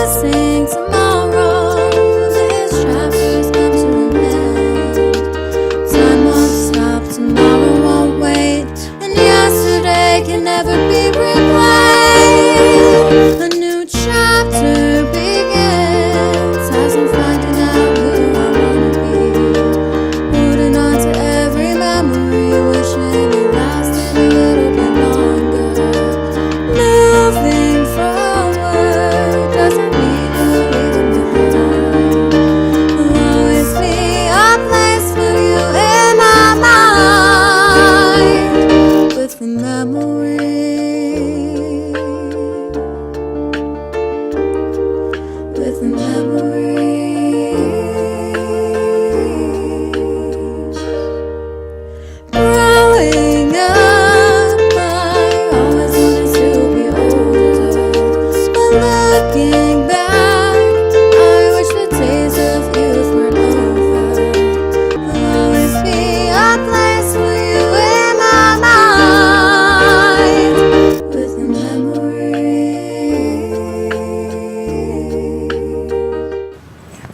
sing tomorrow. This chapter's come to an end. Time won't stop, tomorrow won't wait, and yesterday can never be replaced. A new chapter begins as I'm finding out who I wanna be. Holding on to every memory, wishing it lasted a little bit longer. Moving forward doesn't mean you're leaving behind. There'll always be a place for you in my mind, with the memory, with the memory. Growing up, I always wanted to be older, but looking back, I wish the days of youth weren't over. There'll always be a place for you in my mind, with the memory.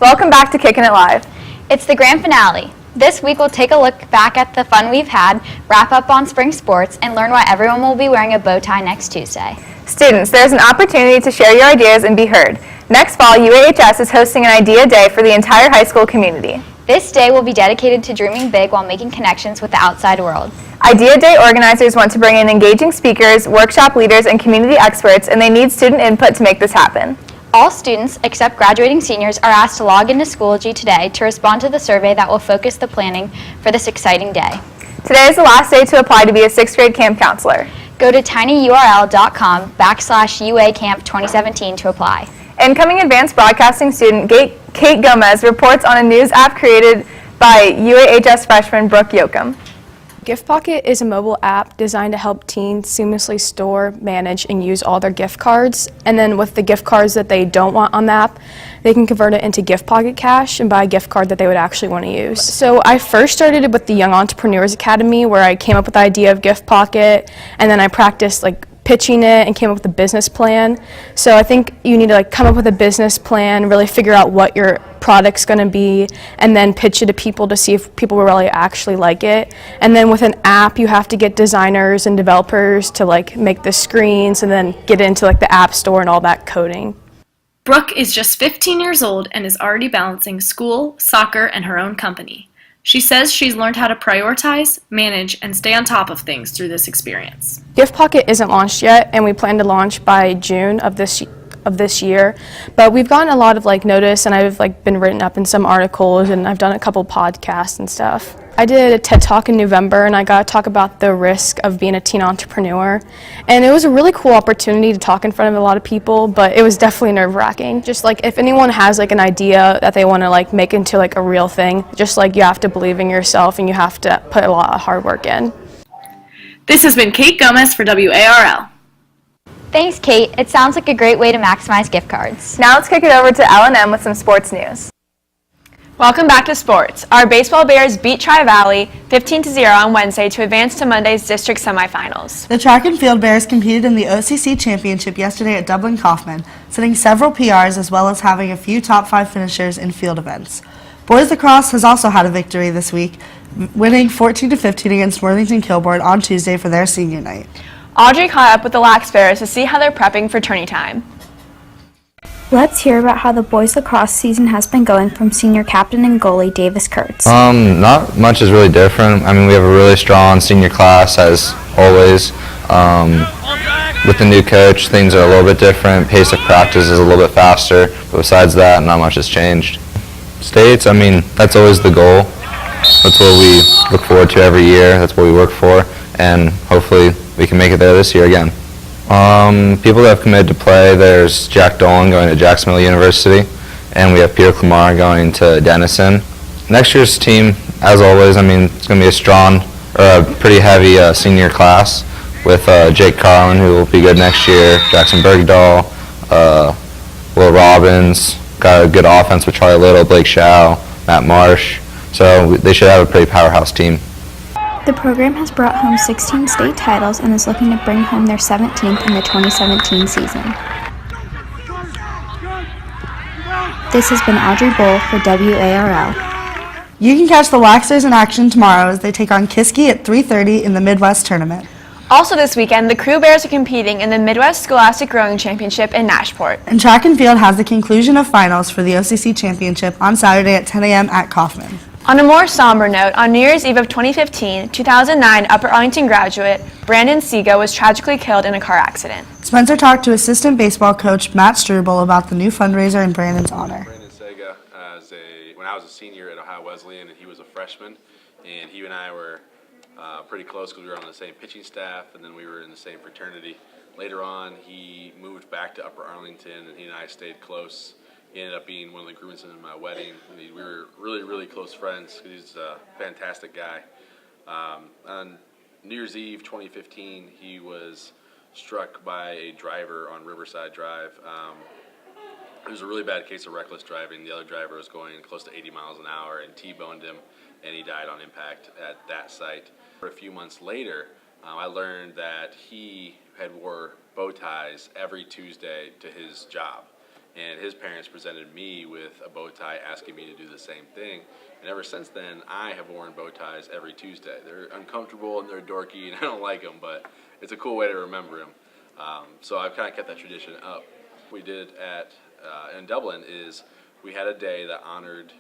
Welcome back to Kickin' It Live. It's the grand finale. This week we'll take a look back at the fun we've had, wrap up on spring sports, and learn why everyone will be wearing a bow tie next Tuesday. Students, there's an opportunity to share your ideas and be heard. Next fall, UAHS is hosting an idea day for the entire high school community. This day will be dedicated to dreaming big while making connections with the outside world. Idea Day organizers want to bring in engaging speakers, workshop leaders, and community experts, and they need student input to make this happen. All students, except graduating seniors, are asked to log into Schoology today to respond to the survey that will focus the planning for this exciting day. Today is the last day to apply to be a 6th grade camp counselor. Go to tinyurl.com/UACamp2017 to apply. Incoming advanced broadcasting student Kate Gomez reports on a news app created by UAHS freshman Brooke Yoakum. Gift Pocket is a mobile app designed to help teens seamlessly store, manage, and use all their gift cards. And then with the gift cards that they don't want on the app, they can convert it into Gift Pocket cash and buy a gift card that they would actually want to use. So I first started with the Young Entrepreneurs Academy, where I came up with the idea of Gift Pocket, and then I practiced pitching it and came up with a business plan. So I think you need to come up with a business plan, really figure out what your product's going to be, and then pitch it to people to see if people will really actually like it. And then with an app, you have to get designers and developers to make the screens and then get into the app store and all that coding. Brooke is just 15 years old and is already balancing school, soccer, and her own company. She says she's learned how to prioritize, manage, and stay on top of things through this experience. Gift Pocket isn't launched yet, and we plan to launch by June of this year. But we've gotten a lot of notice, and I've been written up in some articles, and I've done a couple podcasts and stuff. I did a TED Talk in November, and I got to talk about the risk of being a teen entrepreneur. And it was a really cool opportunity to talk in front of a lot of people, but it was definitely nerve-wracking. Just if anyone has an idea that they want to make into a real thing, just you have to believe in yourself, and you have to put a lot of hard work in. This has been Kate Gomez for WARL. Thanks, Kate. It sounds like a great way to maximize gift cards. Now let's kick it over to L&M with some sports news. Welcome back to sports. Our baseball Bears beat Tri-Valley 15-0 on Wednesday to advance to Monday's district semifinals. The track and field Bears competed in the OCC Championship yesterday at Dublin Kaufman, setting several PRs as well as having a few top 5 finishers in field events. Boys lacrosse has also had a victory this week, winning 14-15 against Worthington Kilbourne on Tuesday for their senior night. Audrey caught up with the Lax Bears to see how they're prepping for tourney time. Let's hear about how the boys lacrosse season has been going from senior captain and goalie Davis Kurtz. Not much is really different. I mean, we have a really strong senior class as always. With the new coach, things are a little bit different. Pace of practice is a little bit faster. But besides that, not much has changed. States, I mean, that's always the goal. That's what we look forward to every year. That's what we work for. And hopefully we can make it there this year again. People that have committed to play, there's Jack Dolan going to Jacksonville University, and we have Pierre Clamar going to Denison. Next year's team, as always, I mean, it's going to be a pretty heavy senior class with Jake Carlin, who will be good next year, Jackson Bergdahl, Will Robbins, got a good offense with Charlie Little, Blake Shaw, Matt Marsh, so they should have a pretty powerhouse team. The program has brought home 16 state titles and is looking to bring home their 17th in the 2017 season. This has been Audrey Bull for WARL. You can catch the Waxers in action tomorrow as they take on Kickin at 3:30 in the Midwest Tournament. Also this weekend, the Crew Bears are competing in the Midwest Scholastic Rowing Championship in Nashport. And track and field has the conclusion of finals for the OCC Championship on Saturday at 10 a.m. at Kaufman. On a more somber note, on New Year's Eve of 2015, 2009 Upper Arlington graduate Brandon Sega was tragically killed in a car accident. Spencer talked to assistant baseball coach Matt Struble about the new fundraiser in Brandon's honor. Brandon Sega, when I was a senior at Ohio Wesleyan and he was a freshman, and he and I were pretty close because we were on the same pitching staff, and then we were in the same fraternity. Later on, he moved back to Upper Arlington, and he and I stayed close. He ended up being one of the groomsmen in my wedding. We were really, really close friends because he's a fantastic guy. On New Year's Eve 2015, he was struck by a driver on Riverside Drive. It was a really bad case of reckless driving. The other driver was going close to 80 miles an hour and T-boned him, and he died on impact at that site. A few months later, I learned that he had wore bow ties every Tuesday to his job. And his parents presented me with a bow tie asking me to do the same thing. And ever since then, I have worn bow ties every Tuesday. They're uncomfortable and they're dorky and I don't like them, but it's a cool way to remember him. So I've kind of kept that tradition up. What we did in Dublin is we had a day that honored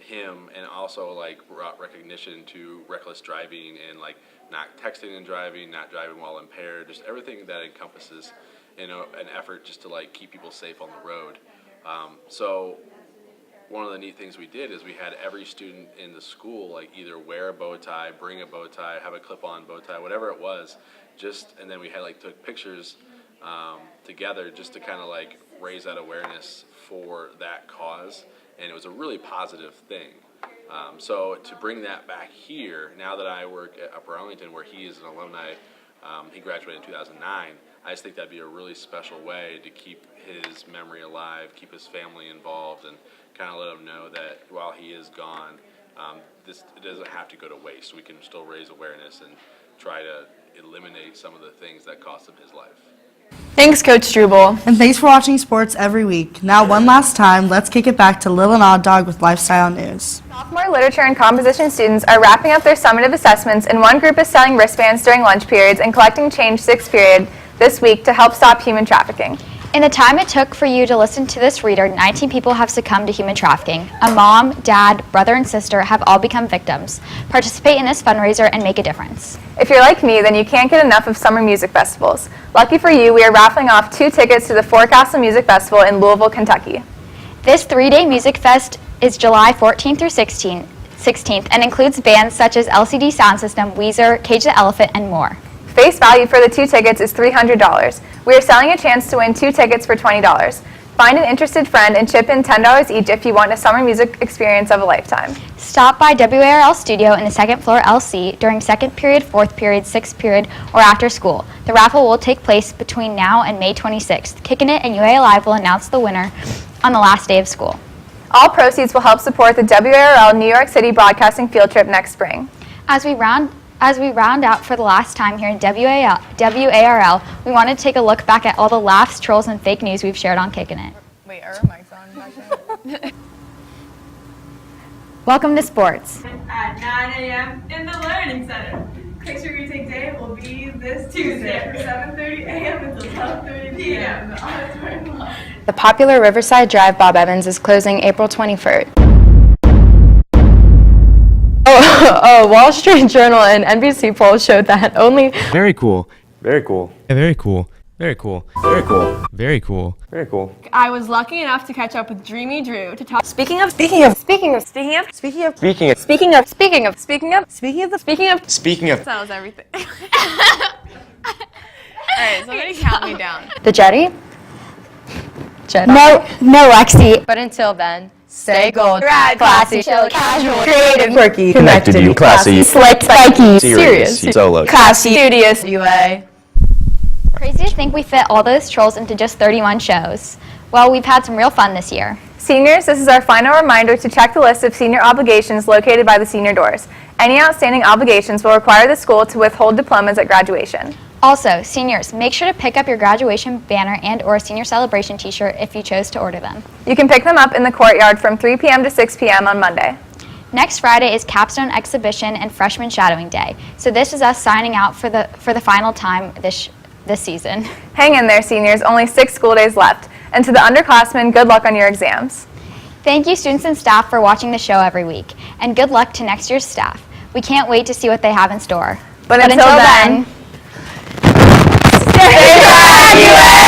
him and also like brought recognition to reckless driving and like not texting and driving, not driving while impaired, just everything that encompasses an effort just to like keep people safe on the road. So one of the neat things we did is we had every student in the school like either wear a bow tie, bring a bow tie, have a clip-on bow tie, whatever it was, and then we had like took pictures together just to kind of like raise that awareness for that cause, and it was a really positive thing. So to bring that back here, now that I work at Upper Arlington where he is an alumni, he graduated in 2009, I just think that'd be a really special way to keep his memory alive, keep his family involved, and kind of let him know that while he is gone, it doesn't have to go to waste. We can still raise awareness and try to eliminate some of the things that cost him his life. Thanks, Coach Struble. And thanks for watching sports every week. Now, one last time, let's kick it back to Lil and Odd Dog with Lifestyle News. Sophomore literature and composition students are wrapping up their summative assessments, and one group is selling wristbands during lunch periods and collecting change 6th period this week to help stop human trafficking. In the time it took for you to listen to this reader, 19 people have succumbed to human trafficking. A mom, dad, brother, and sister have all become victims. Participate in this fundraiser and make a difference. If you're like me, then you can't get enough of summer music festivals. Lucky for you, we are raffling off 2 tickets to the Forecastle Music Festival in Louisville, Kentucky. This 3-day music fest is July 14th through 16th and includes bands such as LCD Sound System, Weezer, Cage the Elephant, and more. Face value for the 2 tickets is $300. We are selling a chance to win 2 tickets for $20. Find an interested friend and chip in $10 each if you want a summer music experience of a lifetime. Stop by WARL Studio in the 2nd floor LC during 2nd period, 4th period, 6th period, or after school. The raffle will take place between now and May 26th. Kickin' It and UA Live will announce the winner on the last day of school. All proceeds will help support the WARL New York City broadcasting field trip next spring. As we round out for the last time here in WARL, we want to take a look back at all the laughs, trolls, and fake news we've shared on Kickin' It. Wait, are our mics on back there? Welcome to sports. At 9 a.m. in the Learning Center. Picture retake day will be this Tuesday from 7:30 a.m. until 12:30 p.m. in the auditorium lobby. The popular Riverside Drive Bob Evans is closing April 23rd. Wall Street Journal and NBC polls showed that only... Very cool. Very cool. Very cool. Very cool. Very cool. Very cool. Very cool. I was lucky enough to catch up with Dreamy Drew to talk. Speaking of. Speaking of. That was everything. Alright, somebody count me down. The Jetty? No, Lexi. But until then, stay gold, Rad, classy, chill, casual, creative, quirky, Connected to you, classy, slick, spiky, serious, solo, classy, studious, UA. Crazy to think we fit all those trolls into just 31 shows. Well, we've had some real fun this year. Seniors, this is our final reminder to check the list of senior obligations located by the senior doors. Any outstanding obligations will require the school to withhold diplomas at graduation. Also, seniors, make sure to pick up your graduation banner and or senior celebration t-shirt if you chose to order them. You can pick them up in the courtyard from 3 p.m. to 6 p.m. on Monday. Next Friday is Capstone Exhibition and Freshman Shadowing Day. So this is us signing out for the final time this season. Hang in there, seniors. Only 6 school days left. And to the underclassmen, good luck on your exams. Thank you, students and staff, for watching the show every week. And good luck to next year's staff. We can't wait to see what they have in store. But until then, stay graduated!